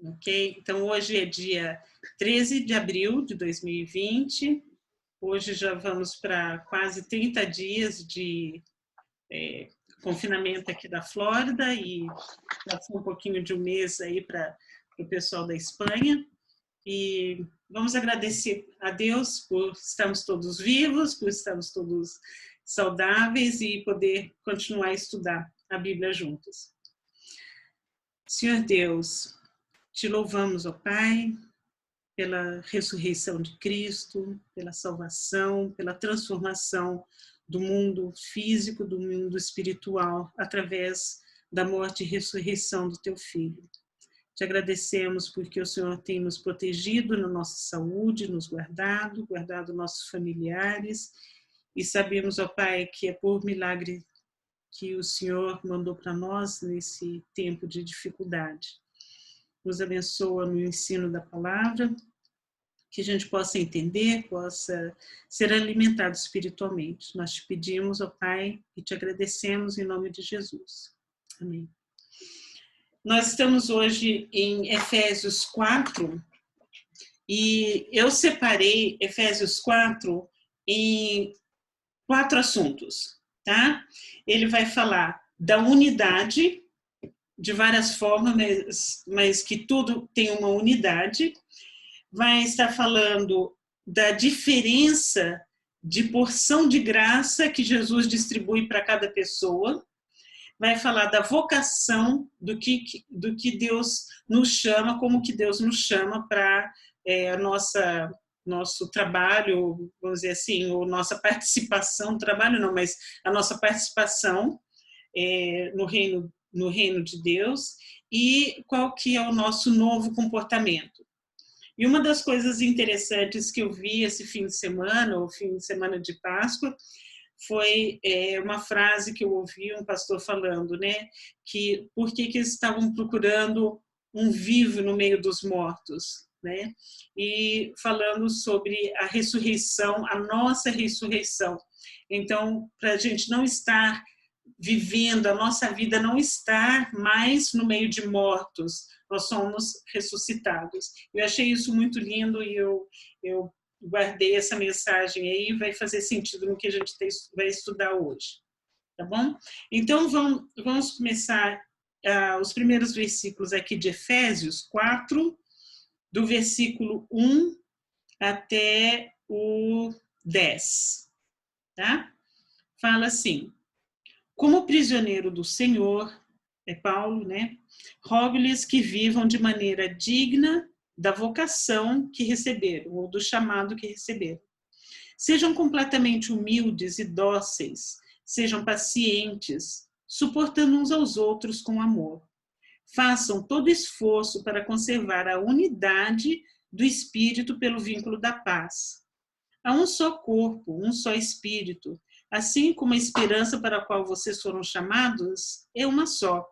Ok? Então, hoje é dia 13 de abril de 2020. Hoje já vamos para quase 30 dias de confinamento aqui da Flórida e passou um pouquinho de um mês aí para o pessoal da Espanha. E vamos agradecer a Deus por estarmos todos vivos, por estarmos todos saudáveis e poder continuar a estudar a Bíblia juntos. Senhor Deus, te louvamos, ó Pai, pela ressurreição de Cristo, pela salvação, pela transformação do mundo físico, do mundo espiritual, através da morte e ressurreição do Teu Filho. Te agradecemos porque o Senhor tem nos protegido na nossa saúde, nos guardado nossos familiares, e sabemos, ó Pai, que é por milagre que o Senhor mandou para nós nesse tempo de dificuldade. Nos abençoa no ensino da palavra, que a gente possa entender, possa ser alimentado espiritualmente. Nós te pedimos, ó Pai, e te agradecemos em nome de Jesus. Amém. Nós estamos hoje em Efésios 4, e eu separei Efésios 4 em 4 assuntos, tá? Ele vai falar da unidade, de várias formas, mas que tudo tem uma unidade. Vai estar falando da diferença de porção de graça que Jesus distribui para cada pessoa. Vai falar da vocação, do que Deus nos chama, como que Deus nos chama para nosso trabalho, vamos dizer assim, ou nossa participação, trabalho não, mas a nossa participação no reino de Deus, e qual que é o nosso novo comportamento. E uma das coisas interessantes que eu vi esse fim de semana, o fim de semana de Páscoa, foi uma frase que eu ouvi um pastor falando, né, que por que eles estavam procurando um vivo no meio dos mortos, né, e falando sobre a ressurreição, a nossa ressurreição. Então, para a gente não estar vivendo, a nossa vida não estar mais no meio de mortos, nós somos ressuscitados. Eu achei isso muito lindo e eu guardei essa mensagem aí, vai fazer sentido no que a gente vai estudar hoje, tá bom? Então, vamos começar os primeiros versículos aqui de Efésios 4, do versículo 1 até o 10, tá? Fala assim: como prisioneiro do Senhor, é Paulo, né? Rogo-lhes que vivam de maneira digna da vocação que receberam, ou do chamado que receberam. Sejam completamente humildes e dóceis, sejam pacientes, suportando uns aos outros com amor. Façam todo esforço para conservar a unidade do Espírito pelo vínculo da paz. Há um só corpo, um só Espírito, assim como a esperança para a qual vocês foram chamados é uma só.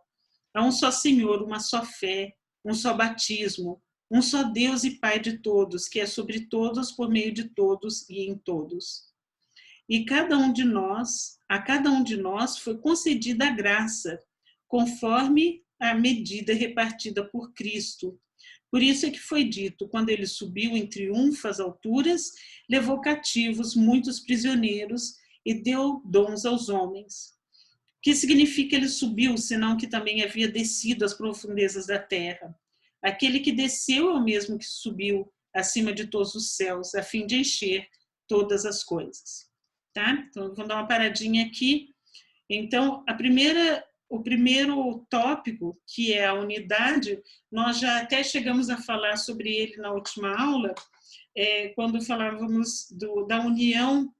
Há um só Senhor, uma só fé, um só batismo, um só Deus e Pai de todos, que é sobre todos, por meio de todos e em todos. E a cada um de nós foi concedida a graça, conforme a medida repartida por Cristo. Por isso é que foi dito, quando ele subiu em triunfo às alturas, levou cativos muitos prisioneiros e deu dons aos homens. O que significa ele subiu, senão que também havia descido às profundezas da terra? Aquele que desceu é o mesmo que subiu acima de todos os céus, a fim de encher todas as coisas. Tá? Então, vamos dar uma paradinha aqui. Então, o primeiro tópico, que é a unidade, nós já até chegamos a falar sobre ele na última aula, quando falávamos da união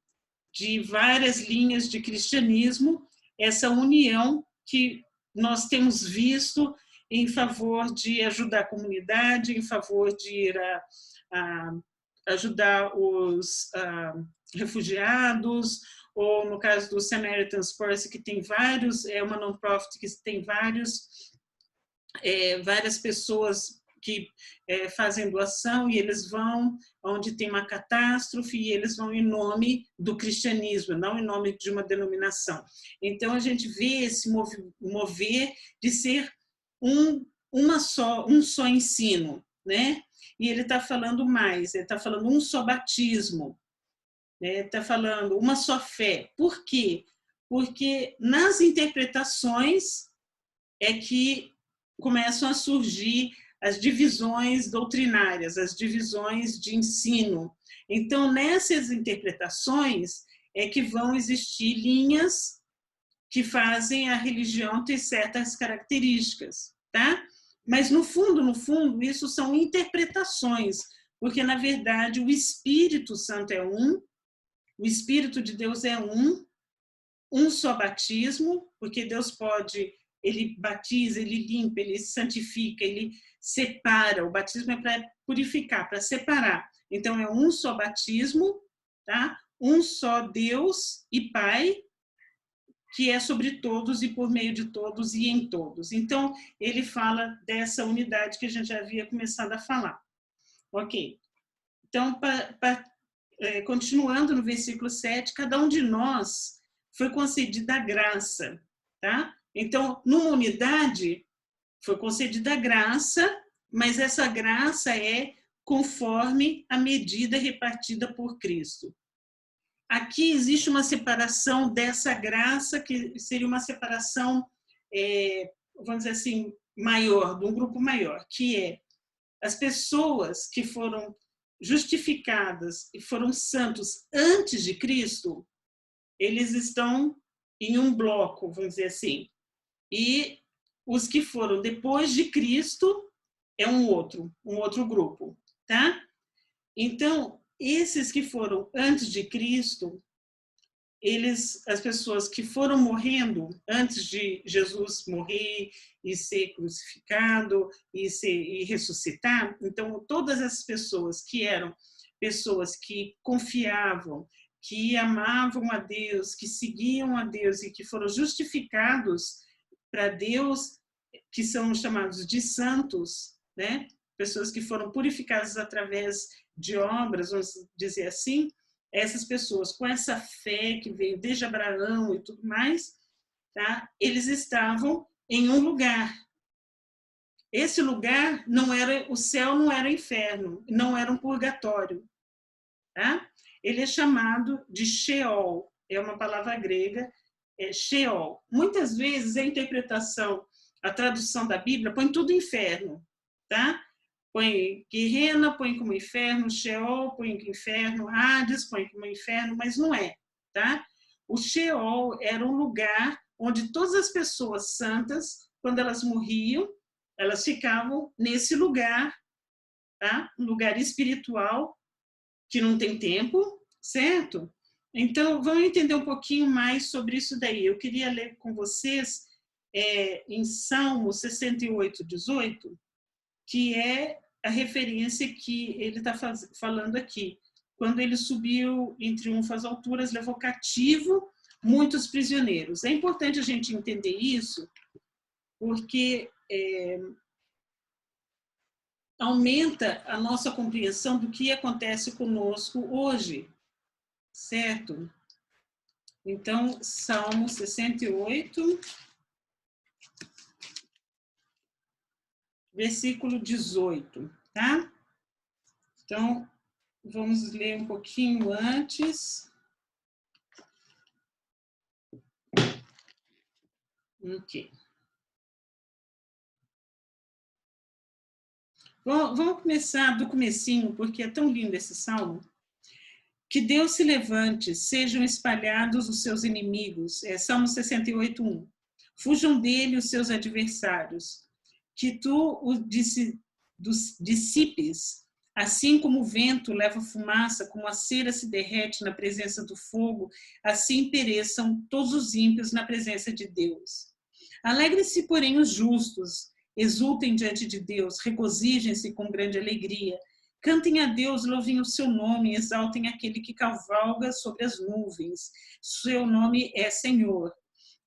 de várias linhas de cristianismo, essa união que nós temos visto em favor de ajudar a comunidade, em favor de ir a ajudar os refugiados, ou no caso do Samaritan's Purse, que tem vários, é uma non-profit que tem várias pessoas que fazem doação, e eles vão onde tem uma catástrofe, e eles vão em nome do cristianismo, não em nome de uma denominação. Então, a gente vê esse mover de ser um só ensino, né? E ele está falando mais, ele está falando um só batismo, né? Está falando uma só fé. Por quê? Porque nas interpretações é que começam a surgir as divisões doutrinárias, as divisões de ensino. Então, nessas interpretações é que vão existir linhas que fazem a religião ter certas características, tá? Mas, no fundo, isso são interpretações, porque, na verdade, o Espírito Santo é um, o Espírito de Deus é um só batismo, porque Deus pode, ele batiza, ele limpa, ele santifica, ele separa. O batismo é para purificar, para separar. Então, é um só batismo, tá? Um só Deus e Pai, que é sobre todos e por meio de todos e em todos. Então, ele fala dessa unidade que a gente já havia começado a falar. Ok. Então, continuando no versículo 7, cada um de nós foi concedida a graça, tá? Então, numa unidade, foi concedida a graça, mas essa graça é conforme a medida repartida por Cristo. Aqui existe uma separação dessa graça, que seria uma separação, vamos dizer assim, maior, de um grupo maior, que é as pessoas que foram justificadas e foram santos antes de Cristo, eles estão em um bloco, vamos dizer assim. E os que foram depois de Cristo é um outro grupo, tá? Então, esses que foram antes de Cristo, as pessoas que foram morrendo antes de Jesus morrer e ser crucificado e ressuscitar, então todas essas pessoas que eram pessoas que confiavam, que amavam a Deus, que seguiam a Deus e que foram justificados para Deus, que são chamados de santos, né? Pessoas que foram purificadas através de obras, vamos dizer assim, essas pessoas com essa fé que veio desde Abraão e tudo mais, tá? Eles estavam em um lugar. Esse lugar não era o céu, não era o inferno, não era um purgatório, tá? Ele é chamado de Sheol, é uma palavra grega, Sheol. Muitas vezes a interpretação, a tradução da Bíblia põe tudo inferno, tá? Põe Guerrena, põe como inferno, Sheol, põe como inferno, Hades, põe como inferno, mas não é, tá? O Sheol era um lugar onde todas as pessoas santas, quando elas morriam, elas ficavam nesse lugar, tá? Um lugar espiritual que não tem tempo, certo? Então, vamos entender um pouquinho mais sobre isso daí. Eu queria ler com vocês em Salmo 68, 18, que é a referência que ele está falando aqui. Quando ele subiu em triunfo às alturas, levou cativo muitos prisioneiros. É importante a gente entender isso, porque aumenta a nossa compreensão do que acontece conosco hoje, certo? Então, Salmo 68, versículo 18, tá? Então, vamos ler um pouquinho antes. Ok. Vamos começar do comecinho, porque é tão lindo esse salmo. Que Deus se levante, sejam espalhados os seus inimigos. Salmo 68, 1. Fujam dele os seus adversários. Que tu o dissipes, assim como o vento leva fumaça, como a cera se derrete na presença do fogo, assim pereçam todos os ímpios na presença de Deus. Alegrem-se, porém, os justos, exultem diante de Deus, regozijem-se com grande alegria. Cantem a Deus, louvem o seu nome, exaltem aquele que cavalga sobre as nuvens. Seu nome é Senhor.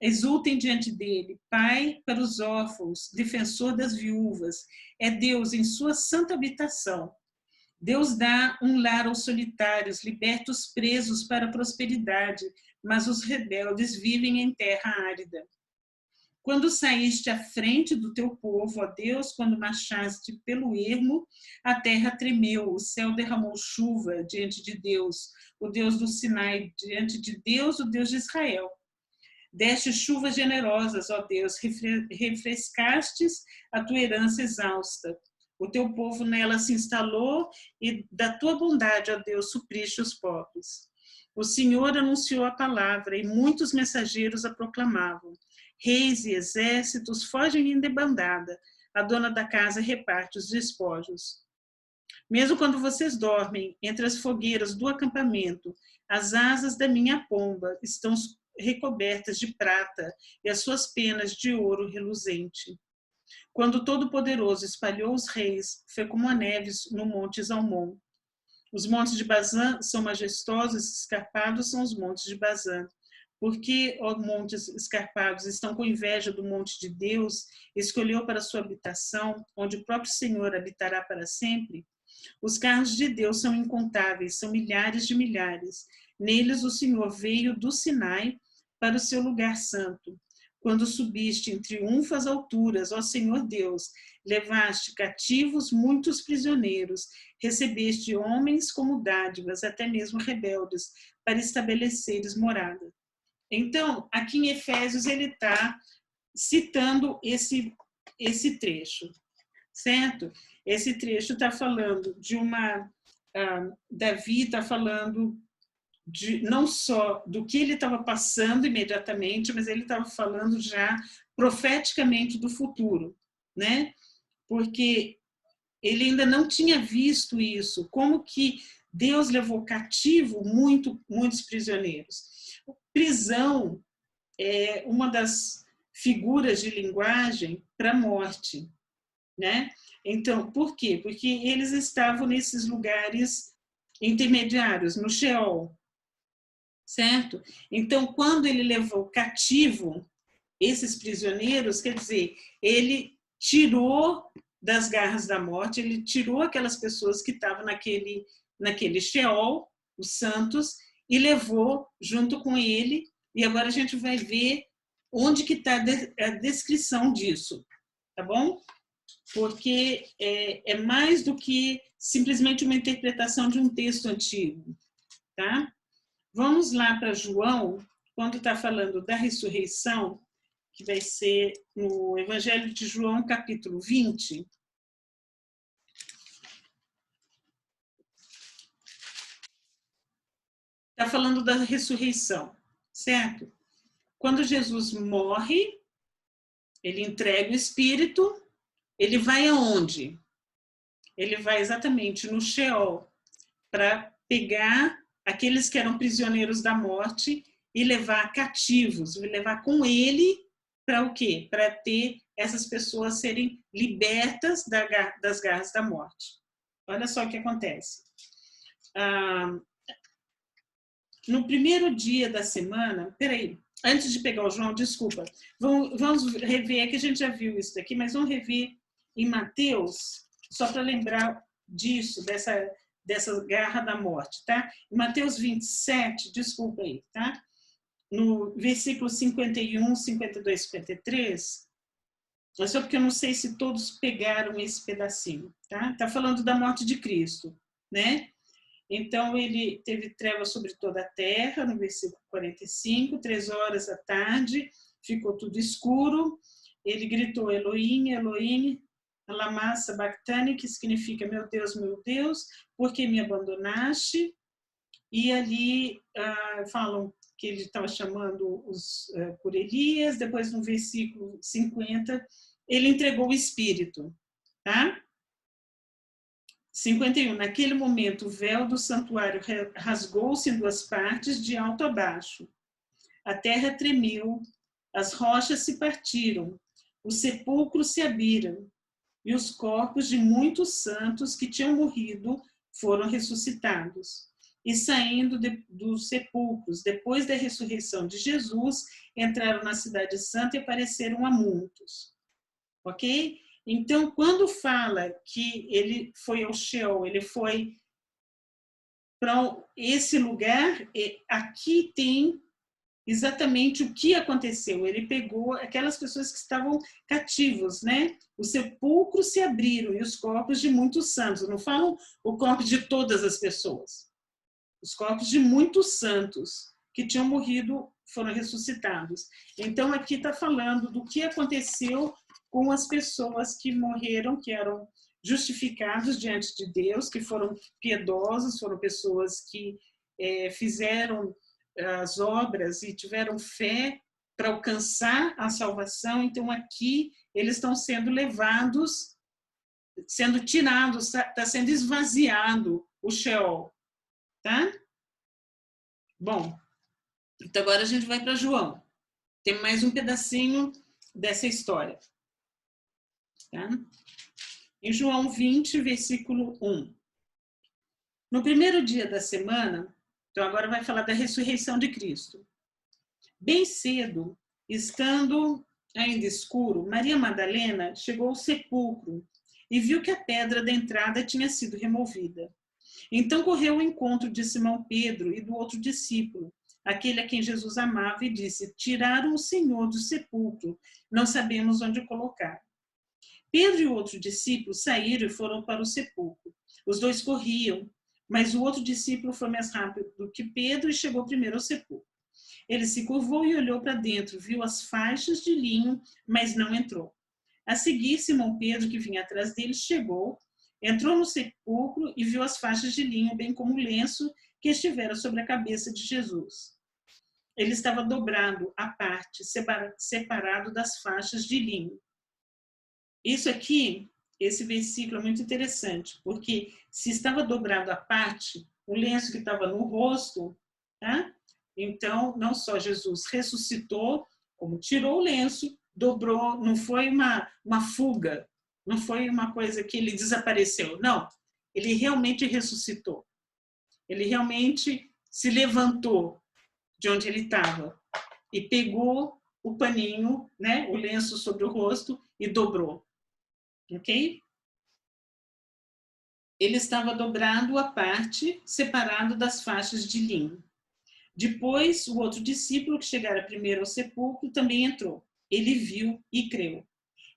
Exultem diante dele, Pai para os órfãos, defensor das viúvas. É Deus em sua santa habitação. Deus dá um lar aos solitários, liberta os presos para a prosperidade, mas os rebeldes vivem em terra árida. Quando saíste à frente do teu povo, ó Deus, quando marchaste pelo ermo, a terra tremeu, o céu derramou chuva diante de Deus, o Deus do Sinai, diante de Deus, o Deus de Israel. Deste chuvas generosas, ó Deus, refrescastes a tua herança exausta. O teu povo nela se instalou e da tua bondade, ó Deus, supriste os pobres. O Senhor anunciou a palavra e muitos mensageiros a proclamavam. Reis e exércitos fogem em debandada. A dona da casa reparte os despojos. Mesmo quando vocês dormem entre as fogueiras do acampamento, as asas da minha pomba estão recobertas de prata e as suas penas de ouro reluzente. Quando o Todo-Poderoso espalhou os reis, foi como a neve no monte Zalmon. Os montes de Bazã são majestosos e escarpados são os montes de Bazã. Porque, ó montes escarpados, estão com inveja do monte de Deus, escolheu para sua habitação, onde o próprio Senhor habitará para sempre? Os carros de Deus são incontáveis, são milhares de milhares. Neles o Senhor veio do Sinai para o seu lugar santo. Quando subiste em triunfo às alturas, ó Senhor Deus, levaste cativos muitos prisioneiros, recebeste homens como dádivas, até mesmo rebeldes, para estabeleceres morada. Então, aqui em Efésios, ele está citando esse trecho, certo? Esse trecho está falando de uma... Davi está falando não só do que ele estava passando imediatamente, mas ele estava falando já profeticamente do futuro, né? Porque ele ainda não tinha visto isso, como que Deus levou cativo muitos prisioneiros. Prisão é uma das figuras de linguagem para a morte, né? Então, por quê? Porque eles estavam nesses lugares intermediários, no Sheol, certo? Então, quando ele levou cativo esses prisioneiros, quer dizer, ele tirou das garras da morte, ele tirou aquelas pessoas que estavam naquele Sheol, os santos, e levou junto com ele, e agora a gente vai ver onde que está a descrição disso, tá bom? Porque é mais do que simplesmente uma interpretação de um texto antigo, tá? Vamos lá para João, quando está falando da ressurreição, que vai ser no Evangelho de João, capítulo 20. Está falando da ressurreição, certo? Quando Jesus morre, ele entrega o Espírito, ele vai aonde? Ele vai exatamente no Sheol, para pegar aqueles que eram prisioneiros da morte e levar cativos, levar com ele para o quê? Para ter essas pessoas serem libertas das garras da morte. Olha só o que acontece. No primeiro dia da semana, peraí, antes de pegar o João, desculpa, vamos rever, que a gente já viu isso daqui, mas vamos rever em Mateus, só para lembrar disso, dessa garra da morte, tá? Em Mateus 27, desculpa aí, tá? No versículo 51, 52, 53, é só porque eu não sei se todos pegaram esse pedacinho, tá? Tá falando da morte de Cristo, né? Então, ele teve trevas sobre toda a terra, no versículo 45, 3 horas da tarde, ficou tudo escuro, ele gritou, Elohim, Elohim, lama sabachthani, que significa, meu Deus, por que me abandonaste? E ali falam que ele estava chamando por Elias, depois no versículo 50, ele entregou o Espírito, tá? 51. Naquele momento, o véu do santuário rasgou-se em 2 partes, de alto a baixo. A terra tremeu, as rochas se partiram, os sepulcros se abriram, e os corpos de muitos santos que tinham morrido foram ressuscitados. E saindo dos sepulcros, depois da ressurreição de Jesus, entraram na cidade santa e apareceram a muitos. Ok? Então, quando fala que ele foi ao Sheol, ele foi para esse lugar, aqui tem exatamente o que aconteceu. Ele pegou aquelas pessoas que estavam cativos, né? Os sepulcros se abriram e os corpos de muitos santos. Não falam o corpo de todas as pessoas. Os corpos de muitos santos que tinham morrido foram ressuscitados. Então, aqui está falando do que aconteceu com as pessoas que morreram, que eram justificados diante de Deus, que foram piedosos, foram pessoas que fizeram as obras e tiveram fé para alcançar a salvação. Então, aqui eles estão sendo levados, sendo tirados, está sendo esvaziado o Sheol. Tá? Bom, então agora a gente vai para João. Tem mais um pedacinho dessa história. Tá? Em João 20, versículo 1. No primeiro dia da semana, então agora vai falar da ressurreição de Cristo. Bem cedo, estando ainda escuro, Maria Madalena chegou ao sepulcro e viu que a pedra da entrada tinha sido removida. Então correu ao encontro de Simão Pedro e do outro discípulo, aquele a quem Jesus amava, e disse: tiraram o Senhor do sepulcro, não sabemos onde o colocar. Pedro e o outro discípulo saíram e foram para o sepulcro. Os dois corriam, mas o outro discípulo foi mais rápido do que Pedro e chegou primeiro ao sepulcro. Ele se curvou e olhou para dentro, viu as faixas de linho, mas não entrou. A seguir, Simão Pedro, que vinha atrás dele, chegou, entrou no sepulcro e viu as faixas de linho, bem como o lenço que estivera sobre a cabeça de Jesus. Ele estava dobrado à parte, separado das faixas de linho. Isso aqui, esse versículo é muito interessante, porque se estava dobrado à parte, o lenço que estava no rosto, tá? Então, não só Jesus ressuscitou, como tirou o lenço, dobrou, não foi uma fuga, não foi uma coisa que ele desapareceu, não. Ele realmente ressuscitou. Ele realmente se levantou de onde ele estava e pegou o paninho, né, o lenço sobre o rosto e dobrou. Ok? Ele estava dobrado à parte, separado das faixas de linho. Depois, o outro discípulo, que chegara primeiro ao sepulcro, também entrou. Ele viu e creu.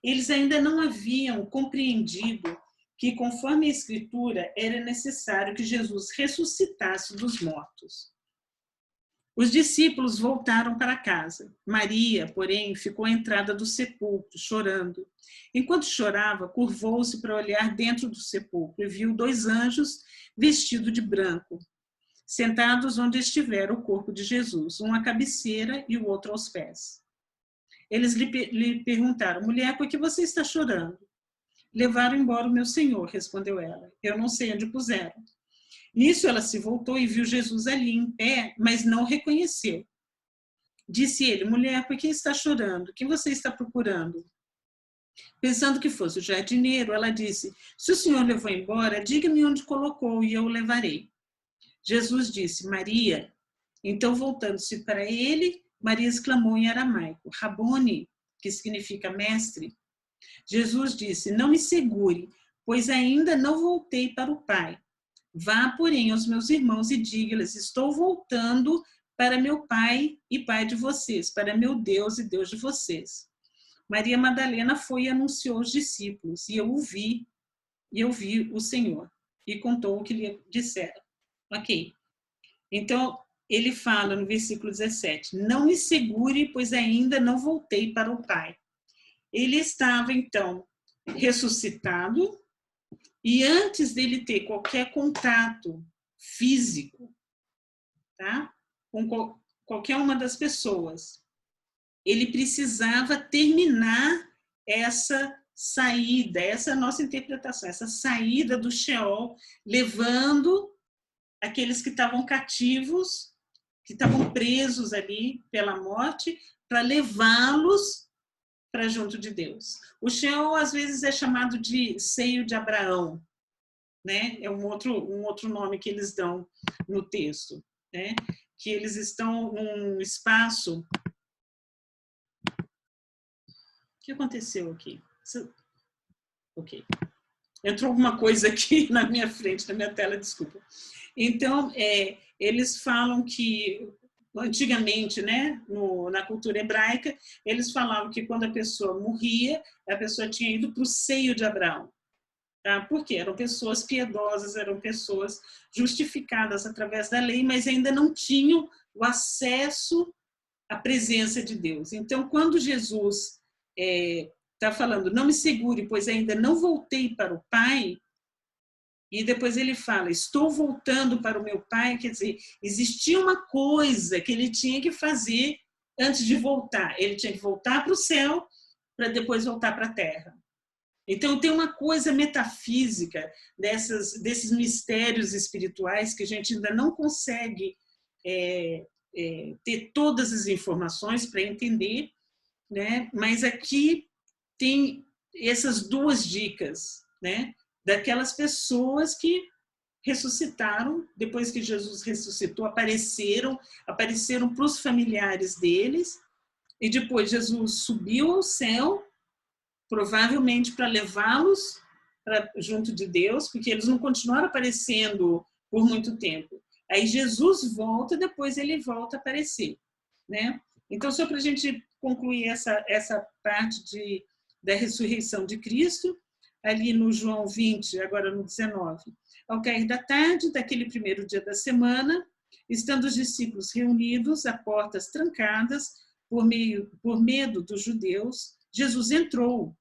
Eles ainda não haviam compreendido que, conforme a Escritura, era necessário que Jesus ressuscitasse dos mortos. Os discípulos voltaram para casa. Maria, porém, ficou à entrada do sepulcro, chorando. Enquanto chorava, curvou-se para olhar dentro do sepulcro e viu 2 anjos vestidos de branco, sentados onde estivera o corpo de Jesus, um à cabeceira e o outro aos pés. Eles lhe perguntaram: mulher, por que você está chorando? Levaram embora o meu Senhor, respondeu ela. Eu não sei onde puseram. Nisso ela se voltou e viu Jesus ali em pé, mas não o reconheceu. Disse ele: mulher, por que está chorando? Quem você está procurando? Pensando que fosse o jardineiro, ela disse: se o Senhor levou embora, diga-me onde colocou e eu o levarei. Jesus disse: Maria. Então, voltando-se para ele, Maria exclamou em aramaico: Rabone, que significa mestre. Jesus disse: não me segure, pois ainda não voltei para o Pai. Vá, porém, aos meus irmãos e diga-lhes: estou voltando para meu Pai e Pai de vocês, para meu Deus e Deus de vocês. Maria Madalena foi e anunciou aos discípulos, e eu vi o Senhor, e contou o que lhe disseram. Ok. Então, ele fala no versículo 17: não me segure, pois ainda não voltei para o Pai. Ele estava, então, ressuscitado, e antes dele ter qualquer contato físico, tá, com qualquer uma das pessoas, ele precisava terminar essa saída, essa é a nossa interpretação, essa saída do Sheol, levando aqueles que estavam cativos, que estavam presos ali pela morte, para levá-los para junto de Deus. O Sheol, às vezes, é chamado de seio de Abraão, né? É um outro nome que eles dão no texto, né? Que eles estão num espaço... O que aconteceu aqui? Ok. Entrou alguma coisa aqui na minha frente, na minha tela, desculpa. Então, eles falam que antigamente, né, na cultura hebraica, eles falavam que quando a pessoa morria, a pessoa tinha ido para o seio de Abraão. Tá? Porque eram pessoas piedosas, eram pessoas justificadas através da lei, mas ainda não tinham o acesso à presença de Deus. Então, quando Jesus está falando, não me segure, pois ainda não voltei para o Pai, e depois ele fala, estou voltando para o meu Pai, quer dizer, existia uma coisa que ele tinha que fazer antes de voltar. Ele tinha que voltar para o céu para depois voltar para a terra. Então, tem uma coisa metafísica desses mistérios espirituais que a gente ainda não consegue ter todas as informações para entender, né? Mas aqui tem essas duas dicas, né? Daquelas pessoas que ressuscitaram, depois que Jesus ressuscitou, apareceram para os familiares deles, e depois Jesus subiu ao céu, provavelmente para levá-los junto de Deus, porque eles não continuaram aparecendo por muito tempo. Aí Jesus volta, depois ele volta a aparecer, né? Então, só para a gente concluir essa parte da ressurreição de Cristo, ali no João 20, agora no 19. Ao cair da tarde, daquele primeiro dia da semana, estando os discípulos reunidos, a portas trancadas, por medo dos judeus, Jesus entrou,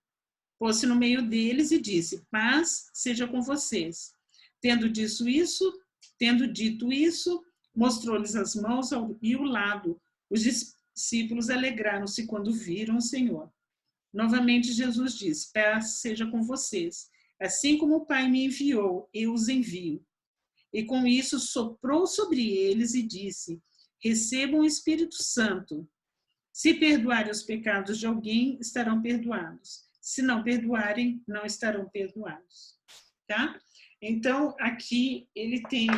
pôs-se no meio deles e disse, paz seja com vocês. Tendo dito isso, mostrou-lhes as mãos e o lado. Os discípulos alegraram-se quando viram o Senhor. Novamente Jesus disse, paz seja com vocês. Assim como o Pai me enviou, eu os envio. E com isso soprou sobre eles e disse, recebam o Espírito Santo. Se perdoarem os pecados de alguém, estarão perdoados. Se não perdoarem, não estarão perdoados. Tá? Então, aqui ele tem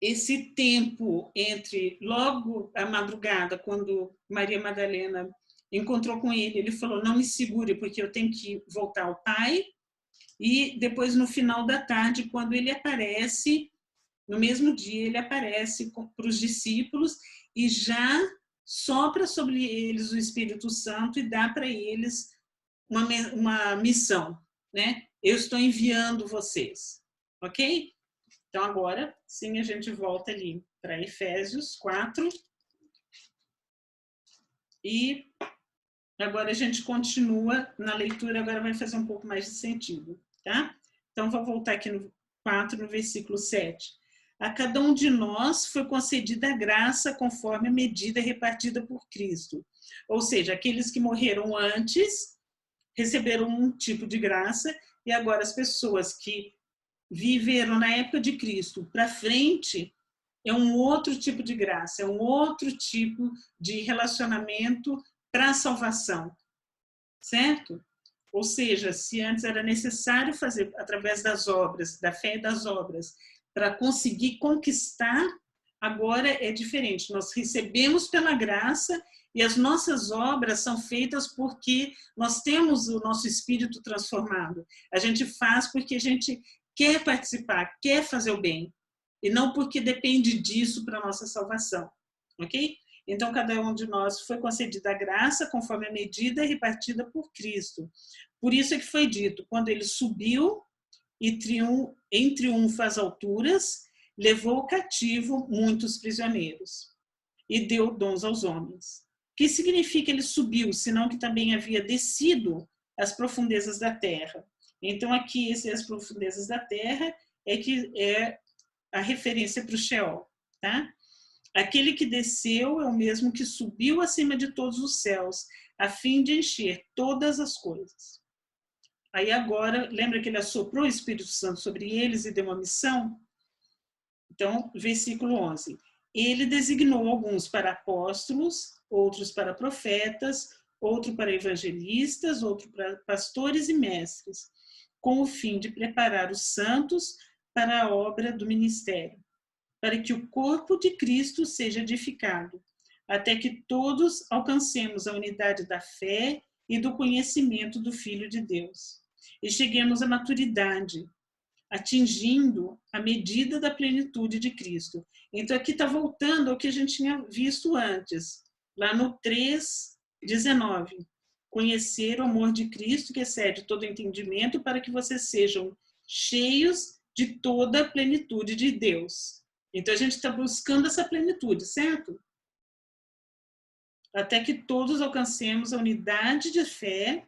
esse tempo entre logo a madrugada, quando Maria Madalena encontrou com ele, ele falou, não me segure, porque eu tenho que voltar ao Pai. E depois, no final da tarde, quando ele aparece, no mesmo dia, ele aparece para os discípulos e já sopra sobre eles o Espírito Santo e dá para eles uma missão, né? Eu estou enviando vocês, ok? Então, agora, sim, a gente volta ali para Efésios 4. E agora a gente continua na leitura, agora vai fazer um pouco mais de sentido, tá? Então, vou voltar aqui no 4, no versículo 7. A cada um de nós foi concedida a graça conforme a medida repartida por Cristo. Ou seja, aqueles que morreram antes receberam um tipo de graça, e agora as pessoas que viveram na época de Cristo para frente é um outro tipo de graça, é um outro tipo de relacionamento para a salvação, certo? Ou seja, se antes era necessário fazer através das obras, da fé e das obras, para conseguir conquistar, agora é diferente. Nós recebemos pela graça e as nossas obras são feitas porque nós temos o nosso espírito transformado. A gente faz porque a gente quer participar, quer fazer o bem, e não porque depende disso para a nossa salvação, ok? Então, cada um de nós foi concedida a graça conforme a medida repartida por Cristo. Por isso é que foi dito, quando ele subiu e em triunfo às alturas, levou cativo muitos prisioneiros e deu dons aos homens. O que significa ele subiu, senão que também havia descido às profundezas da terra? Então, aqui, as profundezas da terra é a referência para o Sheol, tá? Aquele que desceu é o mesmo que subiu acima de todos os céus, a fim de encher todas as coisas. Aí agora, lembra que ele assoprou o Espírito Santo sobre eles e deu uma missão? Então, versículo 11. Ele designou alguns para apóstolos, outros para profetas, outro para evangelistas, outro para pastores e mestres, com o fim de preparar os santos para a obra do ministério, para que o corpo de Cristo seja edificado, até que todos alcancemos a unidade da fé e do conhecimento do Filho de Deus, e cheguemos à maturidade, atingindo a medida da plenitude de Cristo. Então, aqui está voltando ao que a gente tinha visto antes, lá no 3:19. Conhecer o amor de Cristo, que excede todo entendimento, para que vocês sejam cheios de toda a plenitude de Deus. Então, a gente está buscando essa plenitude, certo? Até que todos alcancemos a unidade de fé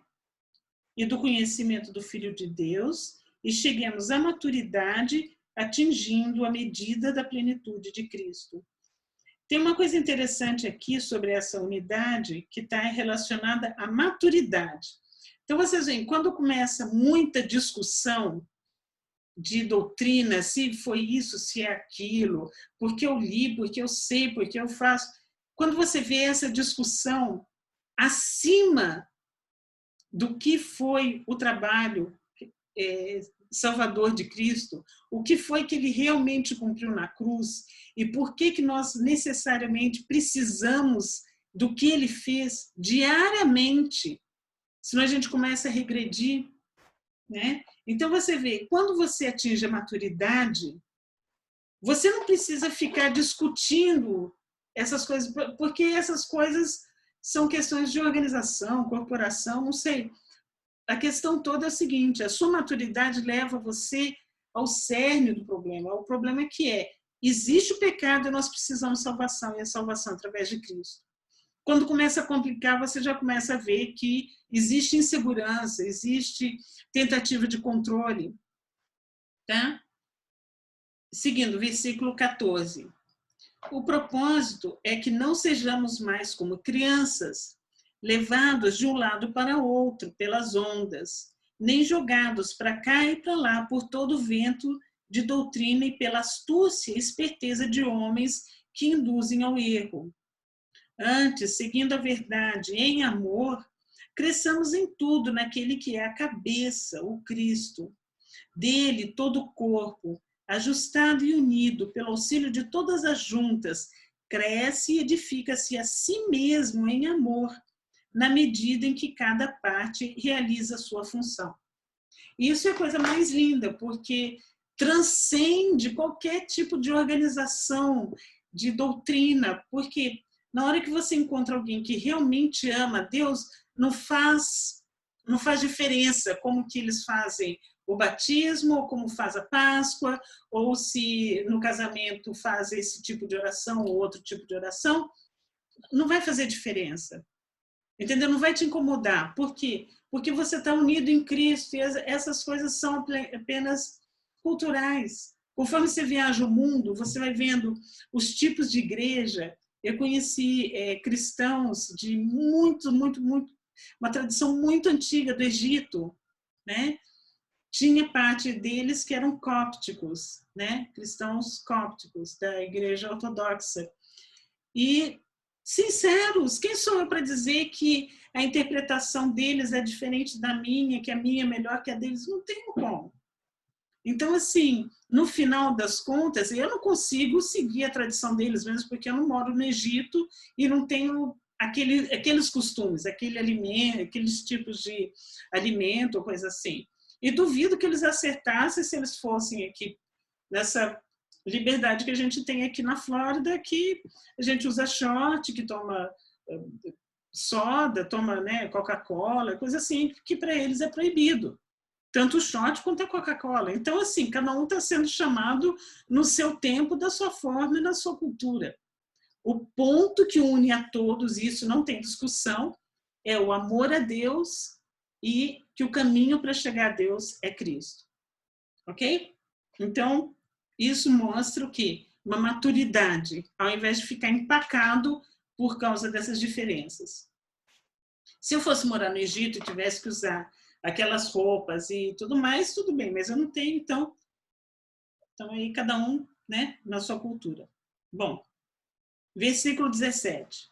e do conhecimento do Filho de Deus e cheguemos à maturidade, atingindo a medida da plenitude de Cristo. Tem uma coisa interessante aqui sobre essa unidade que está relacionada à maturidade. Então, vocês veem, quando começa muita discussão de doutrina, se foi isso, se é aquilo, porque eu li, porque eu sei, porque eu faço. Quando você vê essa discussão acima do que foi o trabalho salvador de Cristo, o que foi que ele realmente cumpriu na cruz e por que nós necessariamente precisamos do que ele fez diariamente, senão a gente começa a regredir, né? Então você vê, quando você atinge a maturidade, você não precisa ficar discutindo essas coisas, porque essas coisas são questões de organização, corporação, não sei. A questão toda é o seguinte, a sua maturidade leva você ao cerne do problema. O problema é que existe o pecado e nós precisamos de salvação, e a salvação através de Cristo. Quando começa a complicar, você já começa a ver que existe insegurança, existe tentativa de controle. Tá? Seguindo, versículo 14. O propósito é que não sejamos mais como crianças, levados de um lado para outro pelas ondas, nem jogados para cá e para lá por todo o vento de doutrina e pela astúcia e esperteza de homens que induzem ao erro. Antes, seguindo a verdade em amor, cresçamos em tudo naquele que é a cabeça, o Cristo. Dele, todo o corpo, ajustado e unido pelo auxílio de todas as juntas, cresce e edifica-se a si mesmo em amor, na medida em que cada parte realiza a sua função. E isso é a coisa mais linda, porque transcende qualquer tipo de organização, de doutrina, porque na hora que você encontra alguém que realmente ama Deus, não faz diferença como que eles fazem o batismo, ou como faz a Páscoa, ou se no casamento faz esse tipo de oração ou outro tipo de oração, não vai fazer diferença. Entendeu? Não vai te incomodar. Por quê? Porque você está unido em Cristo e essas coisas são apenas culturais. Conforme você viaja o mundo, você vai vendo os tipos de igreja. Eu conheci cristãos de uma tradição muito antiga do Egito, né? Tinha parte deles que eram cópticos, né? Cristãos cópticos da igreja ortodoxa. E sinceros, quem sou eu para dizer que a interpretação deles é diferente da minha, que a minha é melhor que a deles? Não tenho como. Então, assim, no final das contas, eu não consigo seguir a tradição deles, mesmo porque eu não moro no Egito e não tenho aqueles costumes, aquele alimento, aqueles tipos de alimento, coisa assim. E duvido que eles acertassem se eles fossem aqui nessa liberdade que a gente tem aqui na Flórida, que a gente usa short, que toma soda, toma, né, Coca-Cola, coisa assim, que para eles é proibido. Tanto o short quanto a Coca-Cola. Então, assim, cada um está sendo chamado no seu tempo, da sua forma e na sua cultura. O ponto que une a todos, e isso não tem discussão, é o amor a Deus e que o caminho para chegar a Deus é Cristo. Ok? Então, isso mostra o quê? Uma maturidade, ao invés de ficar empacado por causa dessas diferenças. Se eu fosse morar no Egito e tivesse que usar aquelas roupas e tudo mais, tudo bem, mas eu não tenho, então aí cada um, né, na sua cultura. Bom, versículo 17.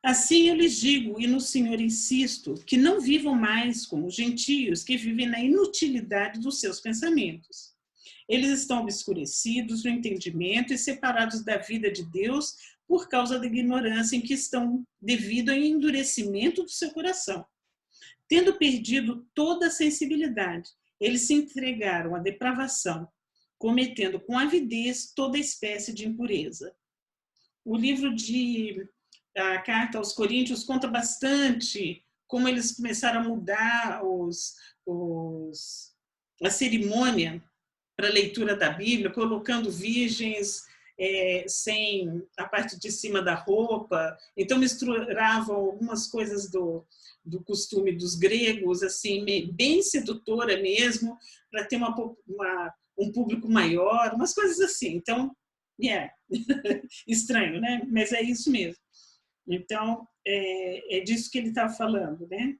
Assim eu lhes digo, e no Senhor insisto, que não vivam mais como gentios que vivem na inutilidade dos seus pensamentos. Eles estão obscurecidos no entendimento e separados da vida de Deus por causa da ignorância em que estão devido ao endurecimento do seu coração. Tendo perdido toda a sensibilidade, eles se entregaram à depravação, cometendo com avidez toda espécie de impureza. O livro a Carta aos Coríntios conta bastante como eles começaram a mudar a cerimônia para a leitura da Bíblia, colocando virgens sem a parte de cima da roupa. Então, misturavam algumas coisas do costume dos gregos, assim, bem sedutora mesmo, para ter um público maior, umas coisas assim. Então, estranho, né? Mas é isso mesmo. Então, é disso que ele está falando, né?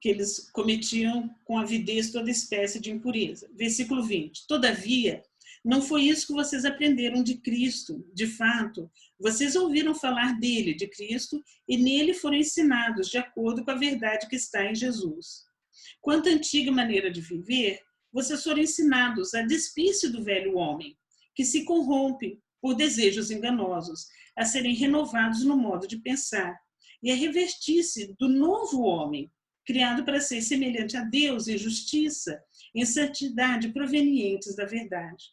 Que eles cometiam com avidez toda espécie de impureza. Versículo 20. Todavia, não foi isso que vocês aprenderam de Cristo. De fato, vocês ouviram falar dele, de Cristo, e nele foram ensinados de acordo com a verdade que está em Jesus. Quanto à antiga maneira de viver, vocês foram ensinados a despir-se do velho homem, que se corrompe por desejos enganosos, a serem renovados no modo de pensar, e a revestir-se do novo homem, criado para ser semelhante a Deus em justiça, em santidade provenientes da verdade.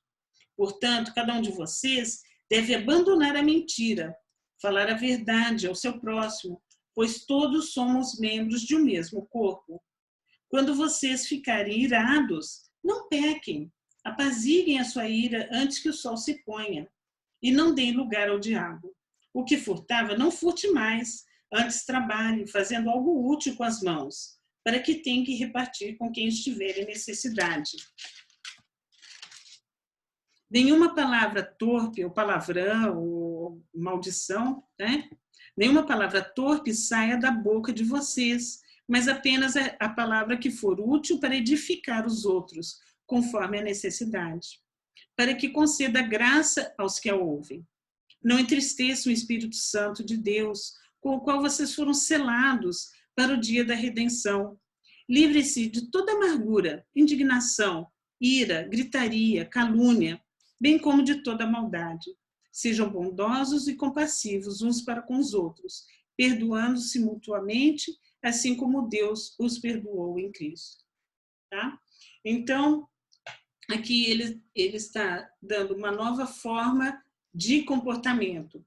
Portanto, cada um de vocês deve abandonar a mentira, falar a verdade ao seu próximo, pois todos somos membros de um mesmo corpo. Quando vocês ficarem irados, não pequem, apaziguem a sua ira antes que o sol se ponha, e não deem lugar ao diabo. O que furtava, não furte mais, antes trabalhe, fazendo algo útil com as mãos, para que tenha que repartir com quem estiver em necessidade. Nenhuma palavra torpe, ou palavrão, ou maldição, né? Nenhuma palavra torpe saia da boca de vocês, mas apenas a palavra que for útil para edificar os outros, conforme a necessidade, para que conceda graça aos que a ouvem. Não entristeçam o Espírito Santo de Deus, com o qual vocês foram selados para o dia da redenção. Livre-se de toda amargura, indignação, ira, gritaria, calúnia, bem como de toda maldade. Sejam bondosos e compassivos uns para com os outros, perdoando-se mutuamente, assim como Deus os perdoou em Cristo. Tá? Então, aqui ele está dando uma nova forma de comportamento.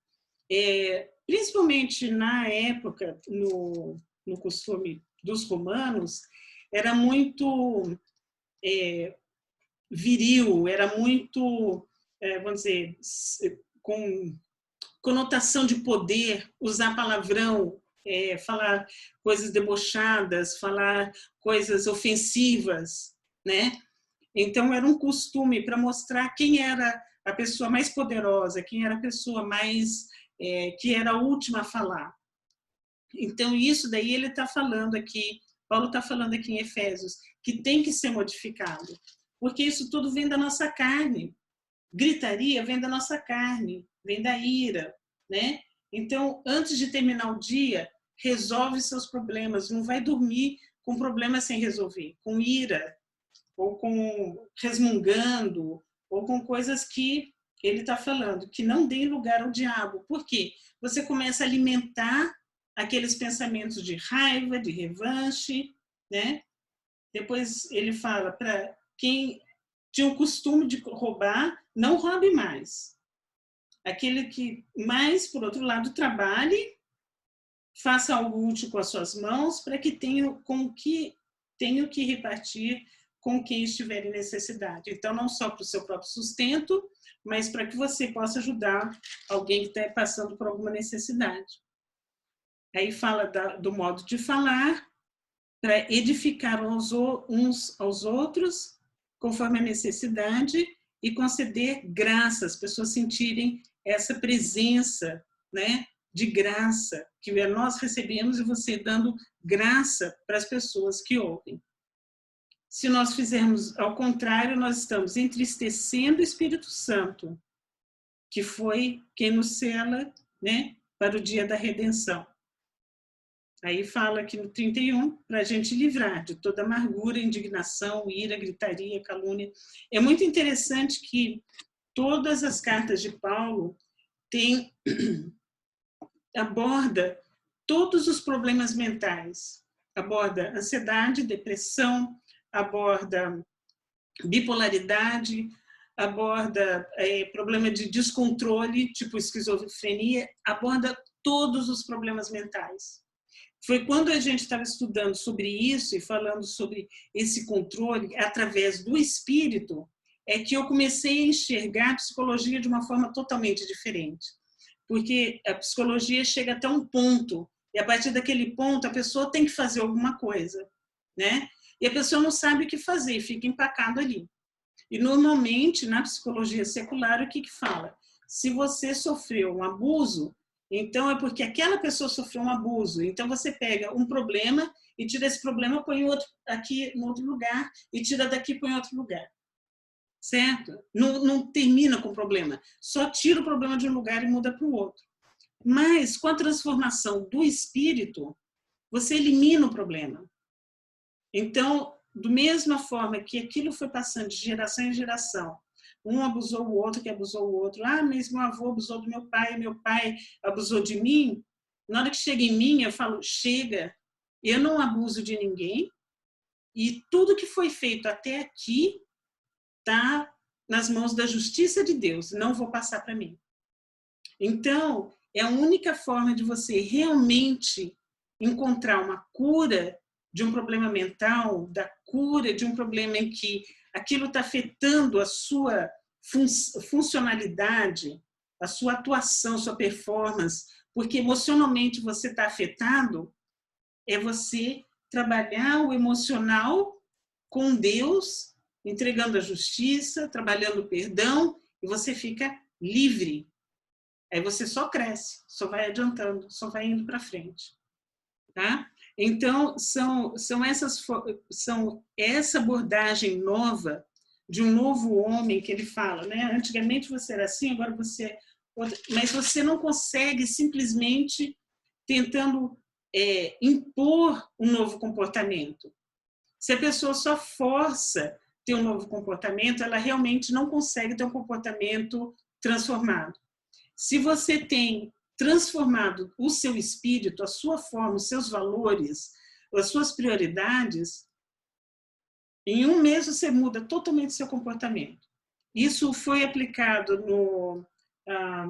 Principalmente na época, no costume dos romanos, era muito viril, era muito, vamos dizer, com conotação de poder, usar palavrão, falar coisas debochadas, falar coisas ofensivas, né? Então, era um costume para mostrar quem era a pessoa mais poderosa, quem era a pessoa mais que era a última a falar. Então, isso daí ele está falando aqui, Paulo está falando aqui em Efésios, que tem que ser modificado, porque isso tudo vem da nossa carne. Gritaria vem da nossa carne, vem da ira, né? Então, antes de terminar o dia, resolve seus problemas, não vai dormir com problemas sem resolver, com ira, ou com resmungando, ou com coisas que ele está falando, que não deem lugar ao diabo. Por quê? Você começa a alimentar aqueles pensamentos de raiva, de revanche, né? Depois ele fala para quem tinha o costume de roubar, não roube mais. Aquele que mais, por outro lado, trabalhe, faça algo útil com as suas mãos, para que tenha que repartir com quem estiver em necessidade. Então, não só para o seu próprio sustento, mas para que você possa ajudar alguém que está passando por alguma necessidade. Aí fala do modo de falar, para edificar uns aos outros, conforme a necessidade, e conceder graça, as pessoas sentirem essa presença, né, de graça, que nós recebemos e você dando graça para as pessoas que ouvem. Se nós fizermos ao contrário, nós estamos entristecendo o Espírito Santo, que foi quem nos sela, né, para o dia da redenção. Aí fala aqui no 31, para a gente livrar de toda amargura, indignação, ira, gritaria, calúnia. É muito interessante que todas as cartas de Paulo aborda todos os problemas mentais. aborda ansiedade, depressão, aborda bipolaridade, aborda problema de descontrole, tipo esquizofrenia, aborda todos os problemas mentais. Foi quando a gente estava estudando sobre isso e falando sobre esse controle através do espírito, é que eu comecei a enxergar a psicologia de uma forma totalmente diferente. Porque a psicologia chega até um ponto, e a partir daquele ponto a pessoa tem que fazer alguma coisa, né? E a pessoa não sabe o que fazer, fica empacado ali. E normalmente, na psicologia secular, o que fala? Se você sofreu um abuso, então é porque aquela pessoa sofreu um abuso. Então você pega um problema e tira esse problema, põe outro aqui em outro lugar, e tira daqui, põe em outro lugar. Certo? Não termina com o problema. Só tira o problema de um lugar e muda para o outro. Mas, com a transformação do espírito, você elimina o problema. Então, da mesma forma que aquilo foi passando de geração em geração, um abusou o outro, que abusou o outro. Ah, mas meu avô abusou do meu pai abusou de mim. Na hora que chega em mim, eu falo, chega, eu não abuso de ninguém, e tudo que foi feito até aqui está nas mãos da justiça de Deus, não vou passar para mim. Então, é a única forma de você realmente encontrar uma cura de um problema mental, da cura de um problema em que aquilo está afetando a sua funcionalidade, a sua atuação, sua performance, porque emocionalmente você está afetado, é você trabalhar o emocional com Deus, entregando a justiça, trabalhando o perdão, e você fica livre. Aí você só cresce, só vai adiantando, só vai indo para frente. Tá? Então, são essa abordagem nova de um novo homem que ele fala, né? Antigamente você era assim, agora você... Mas você não consegue simplesmente tentando impor um novo comportamento. Se a pessoa só força ter um novo comportamento, ela realmente não consegue ter um comportamento transformado. Se você tem transformado o seu espírito, a sua forma, os seus valores, as suas prioridades, em um mês você muda totalmente seu comportamento. Isso foi aplicado no...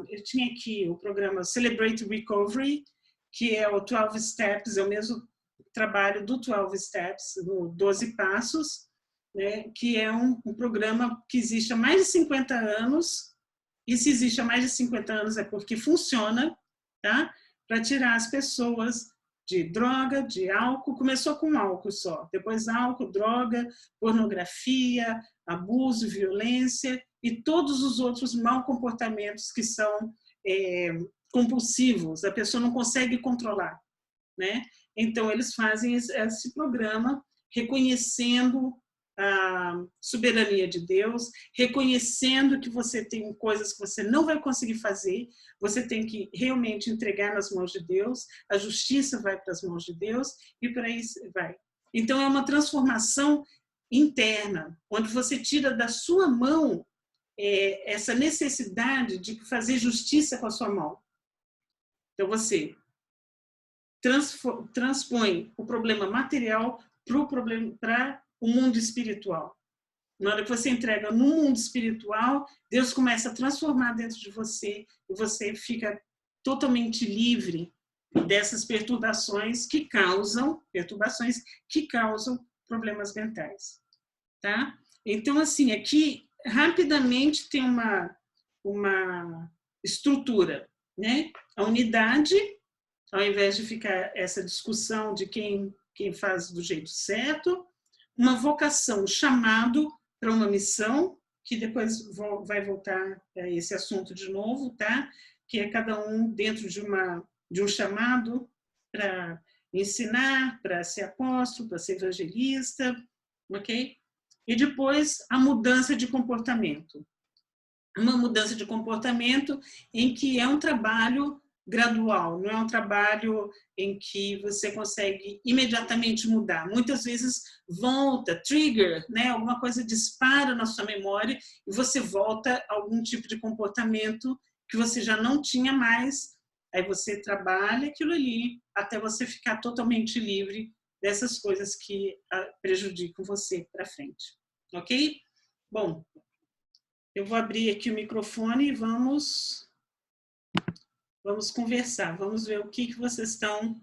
eu tinha aqui o programa Celebrate Recovery, que é o 12 Steps, é o mesmo trabalho do 12 Steps, no 12 Passos, né, que é um programa que existe há mais de 50 anos, e se existe há mais de 50 anos é porque funciona, tá? Para tirar as pessoas de droga, de álcool. Começou com álcool só, depois álcool, droga, pornografia, abuso, violência e todos os outros maus comportamentos que são compulsivos, a pessoa não consegue controlar, né? Então, eles fazem esse programa reconhecendo a soberania de Deus, reconhecendo que você tem coisas que você não vai conseguir fazer, você tem que realmente entregar nas mãos de Deus, a justiça vai para as mãos de Deus e para isso vai. Então, é uma transformação interna, onde você tira da sua mão essa necessidade de fazer justiça com a sua mão. Então, você transpõe o problema material para o mundo espiritual. Na hora que você entrega no mundo espiritual, Deus começa a transformar dentro de você e você fica totalmente livre dessas perturbações que causam problemas mentais, tá? Então, assim, aqui rapidamente tem uma estrutura, né? A unidade, ao invés de ficar essa discussão de quem faz do jeito certo, uma vocação, um chamado para uma missão, que depois vai voltar a esse assunto de novo, tá? Que é cada um dentro de um chamado para ensinar, para ser apóstolo, para ser evangelista, ok? E depois a mudança de comportamento. Uma mudança de comportamento em que é um trabalho gradual, não é um trabalho em que você consegue imediatamente mudar. Muitas vezes volta, trigger, né? Alguma coisa dispara na sua memória e você volta a algum tipo de comportamento que você já não tinha mais. Aí você trabalha aquilo ali até você ficar totalmente livre dessas coisas que prejudicam você para frente. Ok? Bom, eu vou abrir aqui o microfone e vamos conversar. Vamos ver o que vocês estão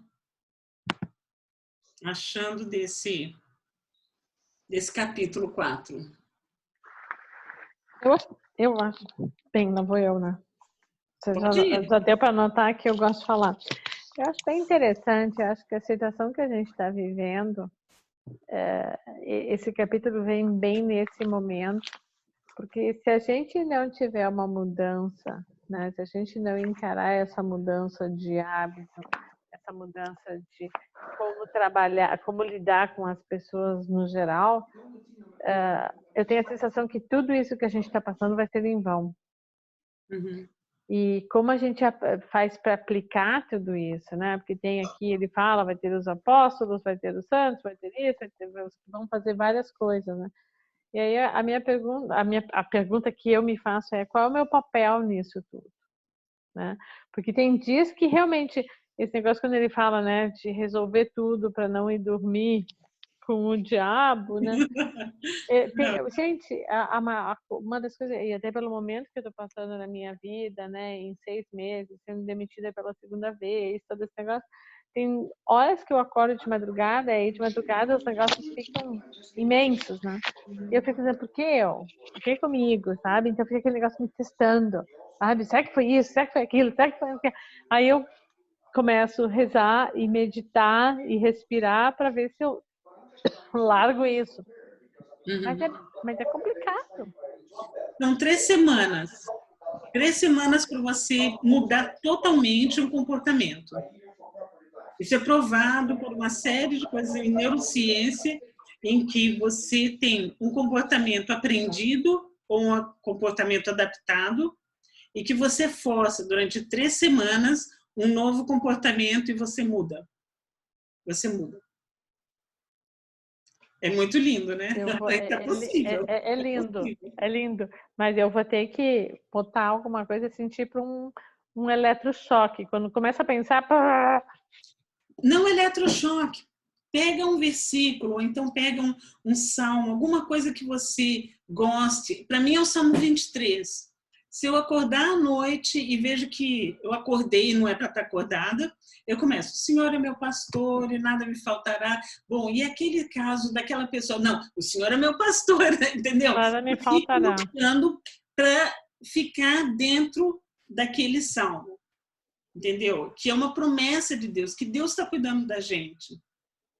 achando desse capítulo 4. Eu acho. Bem, não vou eu, né? Você Pode ir. já deu para notar que eu gosto de falar. Eu acho bem interessante, eu acho que a situação que a gente está vivendo, esse capítulo vem bem nesse momento, porque se a gente não tiver uma mudança, né, se a gente não encarar essa mudança de hábito, essa mudança de como trabalhar, como lidar com as pessoas no geral, eu tenho a sensação que tudo isso que a gente está passando vai ser em vão. Uhum. E como a gente faz para aplicar tudo isso, né? Porque tem aqui, ele fala, vai ter os apóstolos, vai ter os santos, vai ter isso, vão fazer várias coisas, né? E aí a pergunta que eu me faço é qual é o meu papel nisso tudo, né? Porque tem dias que realmente esse negócio quando ele fala, né, de resolver tudo para não ir dormir com o diabo, né? Gente, uma das coisas, e até pelo momento que eu estou passando na minha vida, né, em 6 meses, sendo demitida pela segunda vez, todo esse negócio, tem horas que eu acordo de madrugada e de madrugada os negócios ficam imensos, né? E eu fico dizendo, por que eu? Por que comigo, sabe? Então fica aquele negócio me testando, sabe? Será que foi isso? Será que foi aquilo? Será que foi aquilo? Aí eu começo a rezar e meditar e respirar para ver se eu largo isso. Uhum. Mas é complicado. São 3 semanas. 3 semanas para você mudar totalmente o comportamento. Isso é provado por uma série de coisas em neurociência, em que você tem um comportamento aprendido ou um comportamento adaptado, e que você força durante 3 semanas um novo comportamento e você muda. Você muda. É muito lindo, né? É possível. É lindo, é lindo. Mas eu vou ter que botar alguma coisa assim, tipo um eletrochoque. Quando começa a pensar... Não eletrochoque. Pega um versículo, ou então pega um salmo, alguma coisa que você goste. Para mim é o Salmo 23. Se eu acordar à noite e vejo que eu acordei e não é para estar acordada, eu começo, o Senhor é meu pastor e nada me faltará. Bom, e aquele caso daquela pessoa? Não, o Senhor é meu pastor, entendeu? Nada me Eu fico faltará. lutando para ficar dentro daquele salmo, entendeu? Que é uma promessa de Deus, que Deus está cuidando da gente,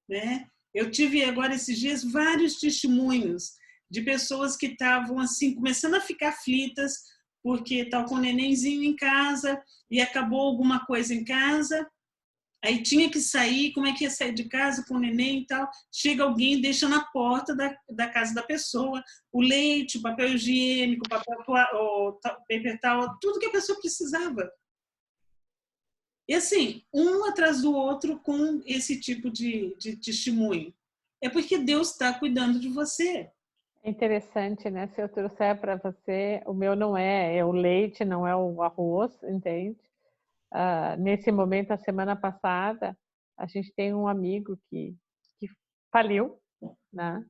né? Eu tive agora esses dias vários testemunhos de pessoas que estavam assim começando a ficar aflitas porque estavam com o nenenzinho em casa e acabou alguma coisa em casa, aí tinha que sair, como é que ia sair de casa com o neném e tal? Chega alguém e deixa na porta da casa da pessoa o leite, o papel higiênico, o paper towel, tudo que a pessoa precisava. E assim, um atrás do outro com esse tipo de testemunho. É porque Deus está cuidando de você. É interessante, né? Se eu trouxer para você, o meu não é o leite, não é o arroz, entende? Nesse momento, a semana passada, a gente tem um amigo que faliu, né?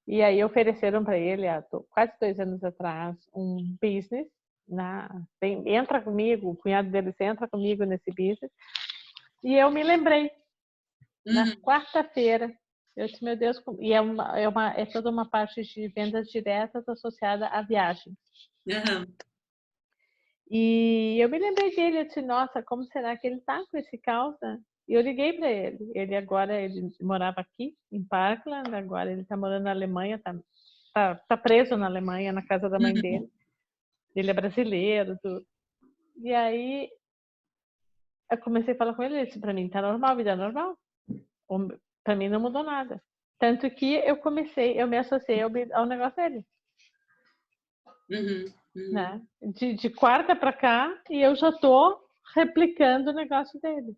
E aí ofereceram para ele, há quase 2 anos atrás, um business, né? Entra comigo, o cunhado deles entra comigo nesse business. E eu me lembrei, na quarta-feira, eu disse, meu Deus, e é toda uma parte de vendas diretas associada à viagem. Uhum. E eu me lembrei dele, eu disse, nossa, como será que ele está com esse caos, né? E eu liguei para ele. Ele morava aqui, em Parkland, agora ele está morando na Alemanha, tá preso na Alemanha, na casa da mãe dele. Ele é brasileiro, tudo. E aí, eu comecei a falar com ele, ele disse, para mim tá normal, vida normal. Para mim não mudou nada. Tanto que eu me associei ao negócio dele. Né? De quarta para cá, e eu já tô replicando o negócio dele.